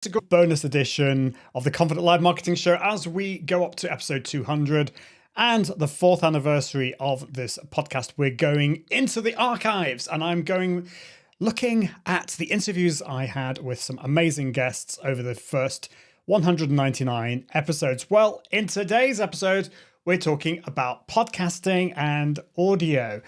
It's a good bonus edition of the Confident Live Marketing Show as we go up to episode 200 and the 4th anniversary of this podcast. We're going into the archives and I'm looking at the interviews I had with some amazing guests over the first 199 episodes. Well, in today's episode, we're talking about podcasting and audio.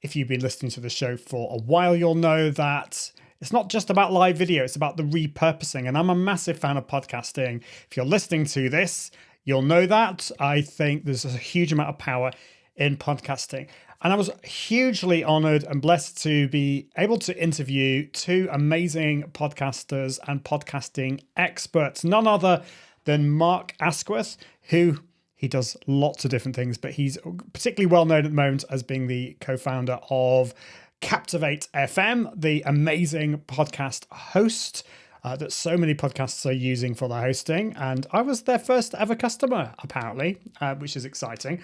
If you've been listening to the show for a while, you'll know that it's not just about live video, it's about the repurposing. And I'm a massive fan of podcasting. If you're listening to this, you'll know that. I think there's a huge amount of power in podcasting. And I was hugely honored and blessed to be able to interview two amazing podcasters and podcasting experts, none other than Mark Asquith, who he does lots of different things, but he's particularly well known at the moment as being the co-founder of Captivate FM, the amazing podcast host that so many podcasts are using for their hosting. And I was their first ever customer, apparently, which is exciting.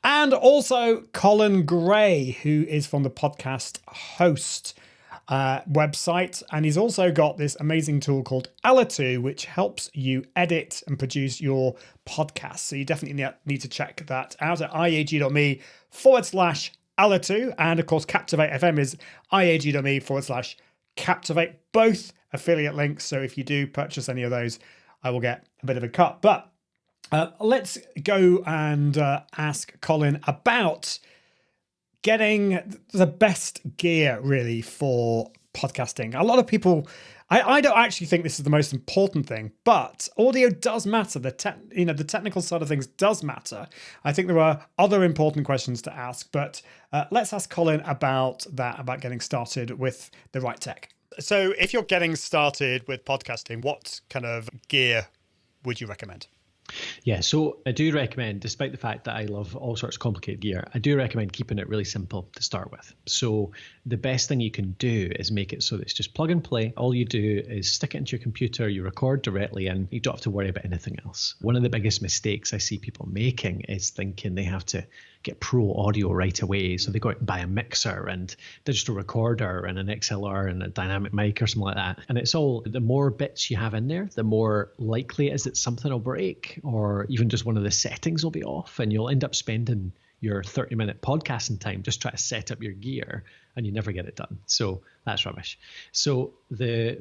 And also Colin Gray, who is from the Podcast Host website. And he's also got this amazing tool called Alitu, which helps you edit and produce your podcast. So you definitely need to check that out at iag.me/Alitu. And of course, Captivate FM is iag.me/Captivate, both affiliate links. So if you do purchase any of those, I will get a bit of a cut. But let's go and ask Colin about getting the best gear really for podcasting. A lot of people, I don't actually think this is the most important thing, but audio does matter. The technical side of things does matter. I think there are other important questions to ask, but let's ask Colin about that, about getting started with the right tech. So if you're getting started with podcasting, what kind of gear would you recommend? Yeah, so I do recommend, despite the fact that I love all sorts of complicated gear, I do recommend keeping it really simple to start with. So the best thing you can do is make it so that it's just plug and play. All you do is stick it into your computer, you record directly, and you don't have to worry about anything else. One of the biggest mistakes I see people making is thinking they have to get pro audio right away. So they go out and buy a mixer and digital recorder and an XLR and a dynamic mic or something like that. And it's all, the more bits you have in there, the more likely it is that something will break, or even just one of the settings will be off, and you'll end up spending your 30-minute podcasting time just trying to set up your gear and you never get it done. So that's rubbish. So a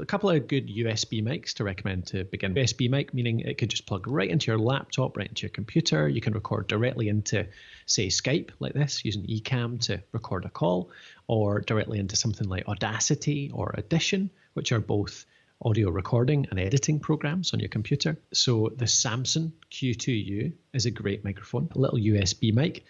couple of good USB mics to recommend to begin. USB mic, meaning it could just plug right into your laptop, right into your computer. You can record directly into, say, Skype like this, using Ecamm to record a call, or directly into something like Audacity or Audition, which are both audio recording and editing programs on your computer. So the Samson Q2U is a great microphone, a little USB mic,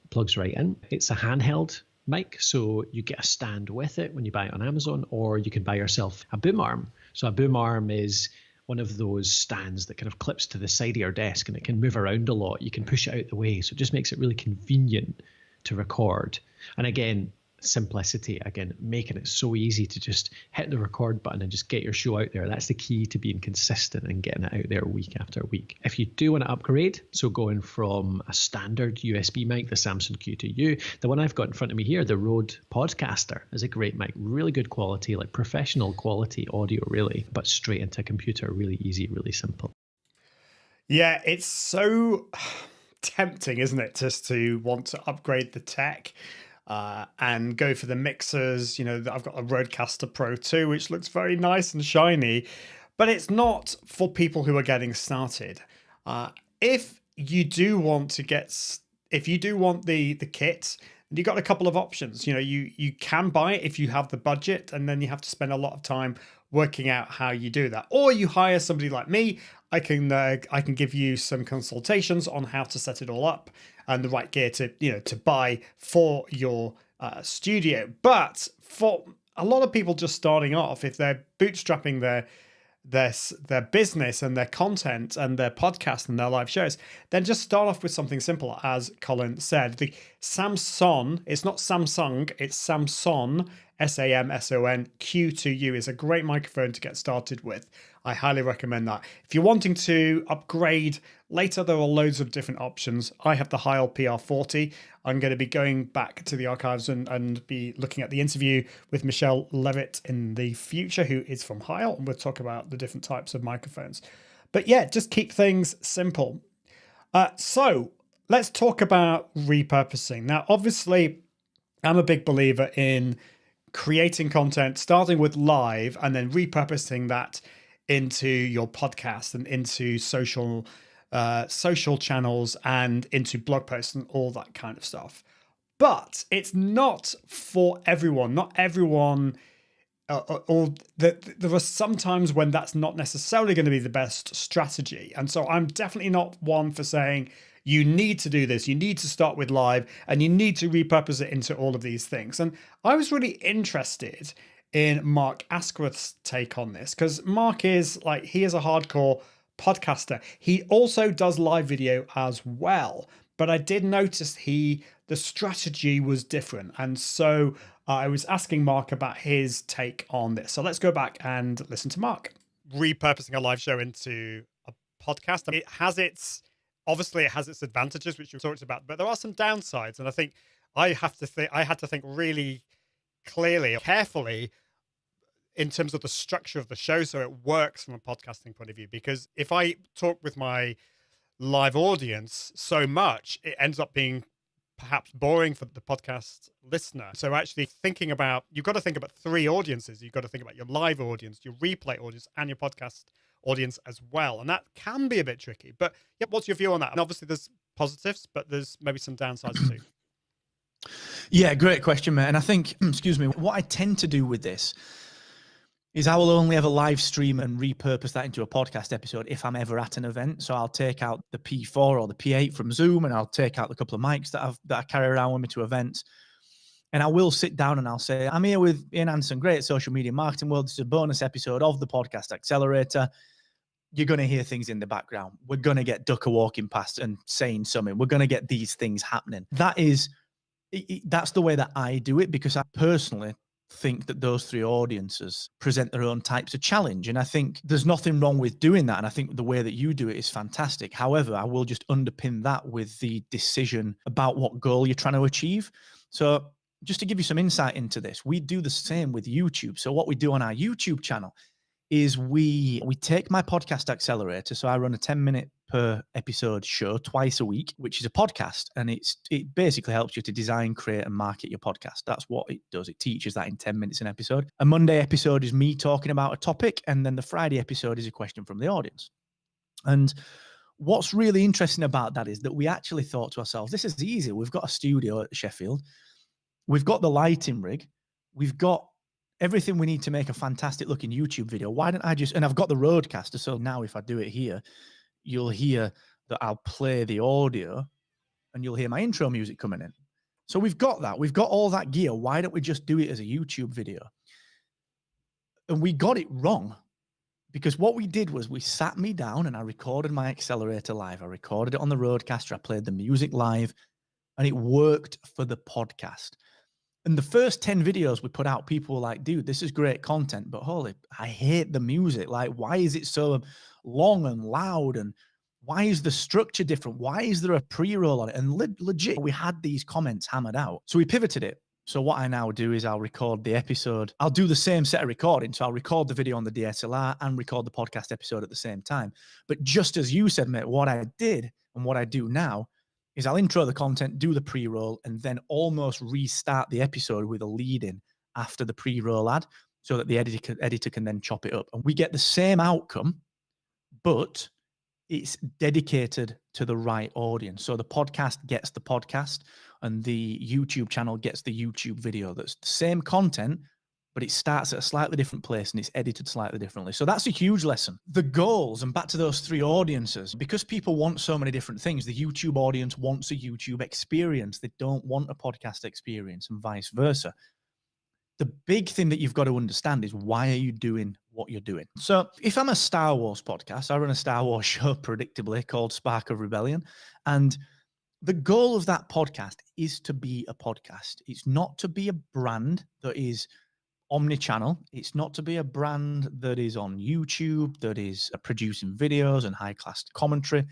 plugs right in. It's a handheld mic, so you get a stand with it when you buy it on Amazon, or you can buy yourself a boom arm. So a boom arm is one of those stands that kind of clips to the side of your desk and it can move around a lot. You can push it out the way, so it just makes it really convenient to record. And again, simplicity, again, making it so easy to just hit the record button and just get your show out there. That's the key to being consistent and getting it out there week after week. If you do want to upgrade, so going from a standard USB mic, the Samson Q2U, the one I've got in front of me here, the Rode Podcaster, is a great mic, really good quality, like professional quality audio really, but straight into a computer, really easy, really simple. Yeah, it's so tempting, isn't it, just to want to upgrade the tech and go for the mixers. You know, I've got a Rodecaster Pro 2, which looks very nice and shiny, but it's not for people who are getting started. If you do want the kit, you've got a couple of options. You know, you can buy it if you have the budget, and then you have to spend a lot of time working out how you do that. Or you hire somebody like me. I can give you some consultations on how to set it all up and the right gear to buy for your studio. But for a lot of people just starting off, if they're bootstrapping their business and their content and their podcast and their live shows, then just start off with something simple. As Colin said, the Samson. It's not Samsung, it's Samson, Samson Q2U is a great microphone to get started with. I highly recommend that. If you're wanting to upgrade later, there are loads of different options. I have the Heil PR40. I'm going to be going back to the archives and be looking at the interview with Michelle Levitt in the future, who is from Heil, and we'll talk about the different types of microphones. But yeah, just keep things simple. So let's talk about repurposing. Now, obviously, I'm a big believer in creating content, starting with live and then repurposing that into your podcast and into social channels and into blog posts and all that kind of stuff. But it's not for everyone. Not everyone, there are some times when that's not necessarily going to be the best strategy. And so I'm definitely not one for saying you need to do this, you need to start with live, and you need to repurpose it into all of these things. And I was really interested in Mark Asquith's take on this, because Mark is like, he is a hardcore podcaster. He also does live video as well, but I did notice the strategy was different. And so I was asking Mark about his take on this. So let's go back and listen to Mark. Repurposing a live show into a podcast, it has its advantages, which we talked about, but there are some downsides. And I think I had to think really clearly, carefully, in terms of the structure of the show, so it works from a podcasting point of view. Because if I talk with my live audience so much, it ends up being perhaps boring for the podcast listener. So actually you've got to think about three audiences. You've got to think about your live audience, your replay audience, and your podcast audience as well. And that can be a bit tricky. But yeah, what's your view on that? And obviously there's positives, but there's maybe some downsides too. Yeah, great question, mate. And I think, excuse me, what I tend to do with this is I will only ever live stream and repurpose that into a podcast episode if I'm ever at an event. So I'll take out the P4 or the P8 from Zoom, and I'll take out the couple of mics that I carry around with me to events. And I will sit down and I'll say, I'm here with Ian Anderson, great social media marketing world. This is a bonus episode of the Podcast Accelerator. You're going to hear things in the background. We're going to get Ducker walking past and saying something. We're going to get these things happening. That's the way that I do it, because I personally think that those three audiences present their own types of challenge. And I think there's nothing wrong with doing that. And I think the way that you do it is fantastic. However, I will just underpin that with the decision about what goal you're trying to achieve. So just to give you some insight into this, we do the same with YouTube. So what we do on our YouTube channel is we take my Podcast Accelerator. So I run a 10-minute per episode show twice a week, which is a podcast. And it basically helps you to design, create, and market your podcast. That's what it does. It teaches that in 10 minutes an episode. A Monday episode is me talking about a topic. And then the Friday episode is a question from the audience. And what's really interesting about that is that we actually thought to ourselves, this is easy. We've got a studio at Sheffield. We've got the lighting rig. We've got everything we need to make a fantastic looking YouTube video. Why don't I and I've got the Rodecaster. So now if I do it here, you'll hear that I'll play the audio and you'll hear my intro music coming in. So we've got that. We've got all that gear. Why don't we just do it as a YouTube video? And we got it wrong, because what we did was we sat me down and I recorded my Accelerator live. I recorded it on the Rodecaster. I played the music live and it worked for the podcast. And the first 10 videos we put out, people were like, dude, this is great content, but holy, I hate the music. Like, why is it so long and loud? And why is the structure different? Why is there a pre-roll on it? And legit, we had these comments hammered out. So we pivoted it. So what I now do is I'll record the episode. I'll do the same set of recording. So I'll record the video on the DSLR and record the podcast episode at the same time. But just as you said, mate, what I did and what I do now is I'll intro the content, do the pre-roll, and then almost restart the episode with a lead-in after the pre-roll ad, so that the editor can then chop it up. And we get the same outcome, but it's dedicated to the right audience. So the podcast gets the podcast, and the YouTube channel gets the YouTube video. That's the same content, but it starts at a slightly different place and it's edited slightly differently. So that's a huge lesson. The goals, and back to those three audiences, because people want so many different things. The YouTube audience wants a YouTube experience. They don't want a podcast experience, and vice versa. The big thing that you've got to understand is, why are you doing what you're doing? So if I'm a Star Wars podcast, I run a Star Wars show, predictably, called Spark of Rebellion. And the goal of that podcast is to be a podcast. It's not to be a brand that is omni-channel. It's not to be a brand that is on YouTube, that is producing videos and high-class commentary,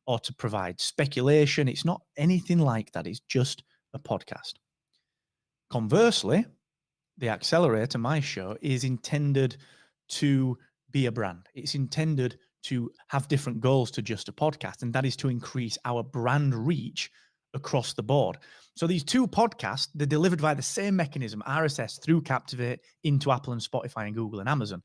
or to provide speculation. It's not anything like that. It's just a podcast. Conversely, the Accelerator, my show, is intended to be a brand. It's intended to have different goals to just a podcast, and that is to increase our brand reach across the board. So these two podcasts, they're delivered via the same mechanism, RSS through Captivate into Apple and Spotify and Google and Amazon,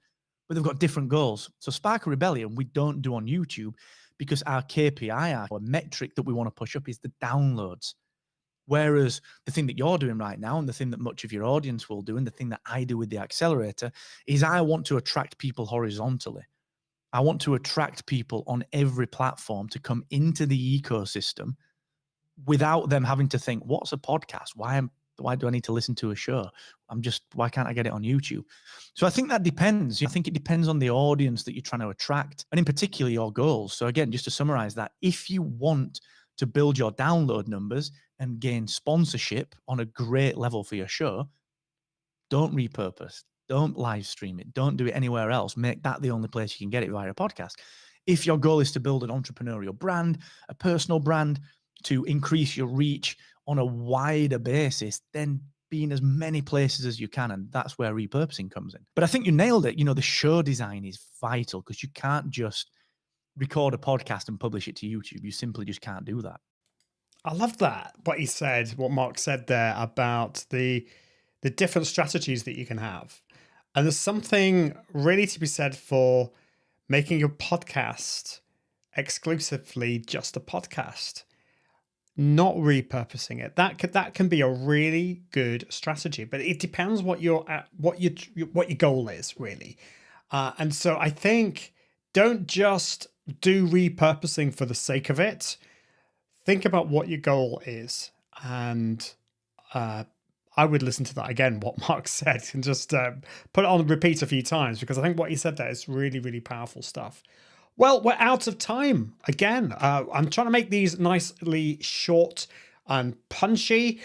but they've got different goals. So Spark of Rebellion, we don't do on YouTube because our KPI, our metric that we want to push up is the downloads. Whereas the thing that you're doing right now and the thing that much of your audience will do and the thing that I do with the Accelerator is I want to attract people horizontally. I want to attract people on every platform to come into the ecosystem without them having to think, what's a podcast? Why do I need to listen to a show? Why can't I get it on YouTube? So I think that depends. I think it depends on the audience that you're trying to attract and in particular your goals. So again, just to summarize that, if you want to build your download numbers and gain sponsorship on a great level for your show, don't repurpose, don't live stream it, don't do it anywhere else. Make that the only place you can get it via a podcast. If your goal is to build an entrepreneurial brand, a personal brand, to increase your reach on a wider basis, then be in as many places as you can. And that's where repurposing comes in. But I think you nailed it. The show design is vital because you can't just record a podcast and publish it to YouTube. You simply just can't do that. I love that. What Mark said there about the different strategies that you can have. And there's something really to be said for making your podcast exclusively just a podcast, not repurposing it. That can be a really good strategy, but it depends what your goal is really. And so I think don't just do repurposing for the sake of it. Think about what your goal is, and I would listen to that again, what Mark said, and just put it on repeat a few times because I think what he said there is really, really powerful stuff. Well, we're out of time again. I'm trying to make these nicely short and punchy.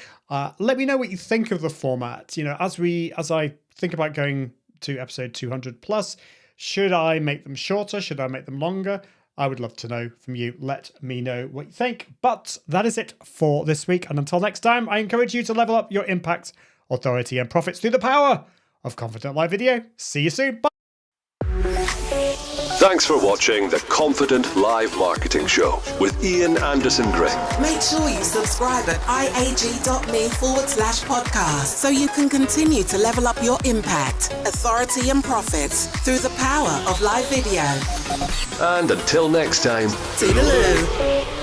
Let me know what you think of the format. As I think about going to episode 200 plus, should I make them shorter? Should I make them longer? I would love to know from you. Let me know what you think. But that is it for this week. And until next time, I encourage you to level up your impact, authority, and profits through the power of Confident Live Video. See you soon. Bye. Thanks for watching the Confident Live Marketing Show with Ian Anderson Gray. Make sure you subscribe at iag.me/podcast so you can continue to level up your impact, authority and profits through the power of live video. And until next time, Toodaloo.